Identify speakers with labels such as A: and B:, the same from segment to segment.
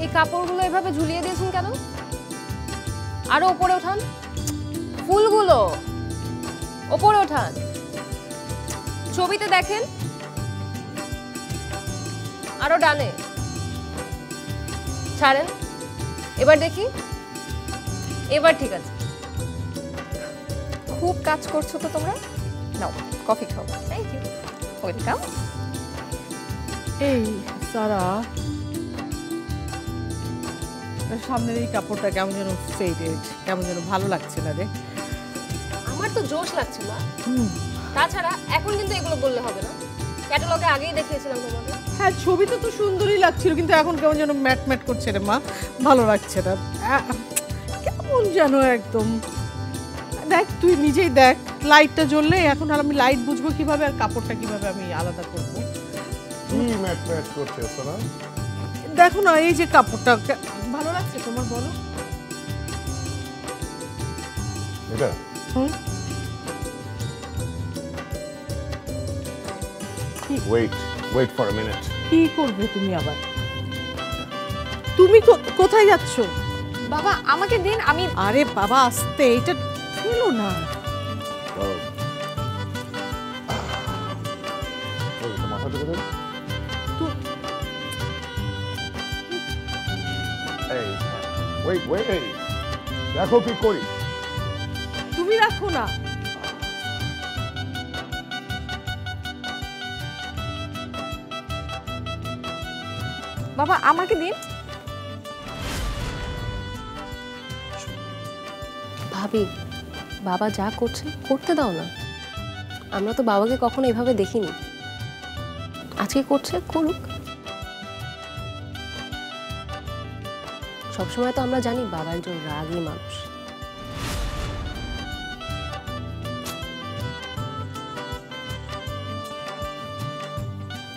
A: এই কাপড়গুলো এভাবে ঝুলিয়ে দিয়েছেন কেন? আরো উপরে ওঠান, ফুলগুলো উপরে ওঠান, ছবিতে দেখেন, আরো ডানে ছাড়েন। এবার দেখি, এবার ঠিক আছে। খুব কাজ করছো তো তোমরা। নাও কফি খাও। Thank you, welcome.
B: এই সারা, সামনের এই কাপড়টা কেমন যেন ফেডেড, কেমন যেন ভালো লাগছে না রে।
A: আমার তো জোশ লাগছে না। তাছাড়া এখন কিন্তু এগুলো বললে হবে না, ক্যাটালগে আগেই দেখিয়েছিলাম তোমাদের।
B: হ্যাঁ, ছবিতে তো সুন্দরই লাগছিল, কিন্তু এখন কেমন যেন ম্যাট ম্যাট করছে রে মা, ভালো লাগছে না। কেমন যেন একদম। দেখ, তুই নিজেই দেখ, লাইটটা জ্বললে এখন আর আমি লাইট বুঝবো কিভাবে, আর কাপড়টা কিভাবে আমি আলাদা করবো।
C: ম্যাট ম্যাট করছে না,
B: দেখো না, এই যে কাপড়টা ভালো লাগছে তোমার, বলো।
C: এটা ওয়েট ফর আ মিনিট।
B: কি করবে তুমি আবার? তুমি কোথায় যাচ্ছ?
A: বাবা আমাকে দিন, আমি।
B: আরে বাবা আস্তে, এটা ফেলো না।
C: মাথা থেকে দেন। ওয়েট, দেখো কি করি।
B: তুমি রাখো না।
A: বাবা আমাকে দিন। ভাবি, বাবা যা করছে করতে দাও না। আমরা তো বাবাকে কখনো এভাবে দেখিনি, আজকে করছে, করুক। সবসময় তো আমরা জানি বাবা একজন রাগী মানুষ।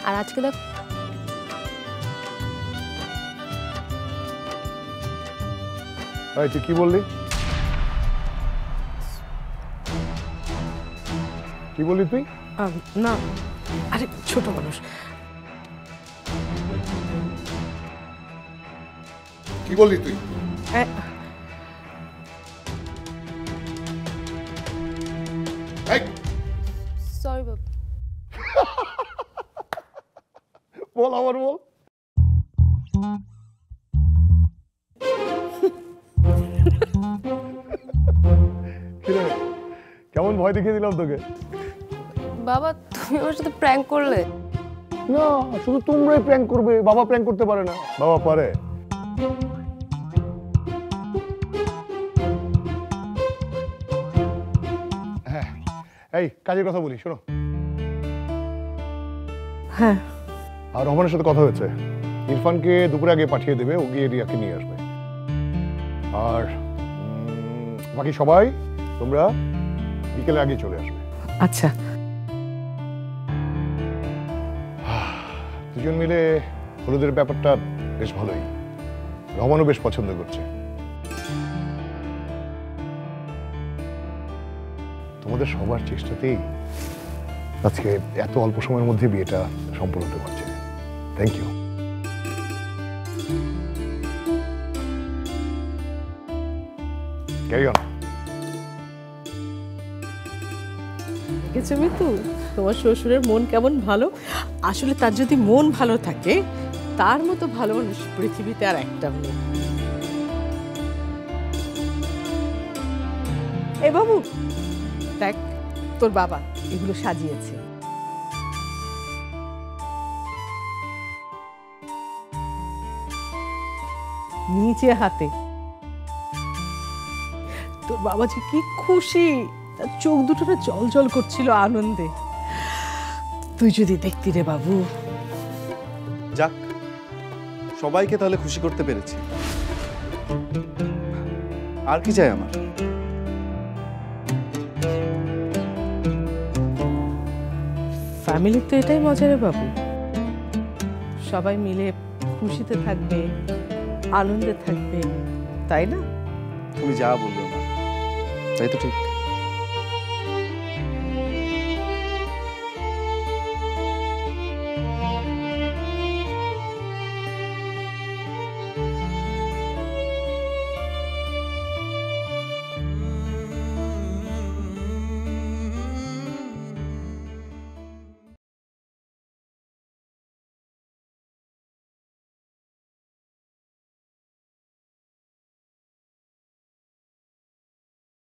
A: আর আজকে দেখ,
C: তুই কি বললি? কি বললি তুই?
B: না, আরে ছোট মানুষ।
C: কি বললি তুই?
A: সরি বাবা।
C: বল, আবার বল। কেমন ভয় দেখিয়ে দিলাম তোকে।
A: বাবা তুমি আমার সাথে প্র্যাঙ্ক করলে?
C: না, শুধু তোমরাই প্র্যাঙ্ক করবে, বাবা প্র্যাঙ্ক করতে পারে না। বাবা পারে। হ্যাঁ, এই কাজের কথা বলি, শোনো।
B: হ্যাঁ,
C: আর রহমানের সাথে কথা হয়েছে, ইরফানকে দুপুরে আগে পাঠিয়ে দেবে, ও গিয়ে রিয়াকে নিয়ে আসবে। আর বাকি সবাই তোমরা বিকেলে আগে চলে আসবে।
B: আচ্ছা।
C: দুজন মিলে হলুদের ব্যাপারটা বেশ ভালোই, রহমানও বেশ পছন্দ করছে। তোমাদের সবার চেষ্টাতেই আজকে এত অল্প সময়ের মধ্যে বিয়েটা সম্পূর্ণ হতে পারছে। Thank you. Carry on.
B: দেখেছো মিতু, তোমার শ্বশুরের মন কেমন ভালো। আসলে তার যদি মন ভালো থাকে, তার মতো ভালো মানুষ পৃথিবীতে আর একটা নেই। এ বাবু দেখ, তোর বাবা এগুলো সাজিয়েছে। নিচে হাতে। তোর বাবা যে কি খুশি, তার চোখ দুটোটা জল জল করছিল আনন্দে। তুই যদি দেখতি রে বাবু।
D: যাক, সবাইকে তাহলে খুশি করতে পেরেছি। আর কি চাই আমার?
B: ফ্যামিলির তো এটাই মজা রে বাবু, সবাই মিলে খুশিতে থাকবে, আনন্দে থাকবে, তাই না?
D: তুমি যা বলবে মা, তাই তো ঠিক।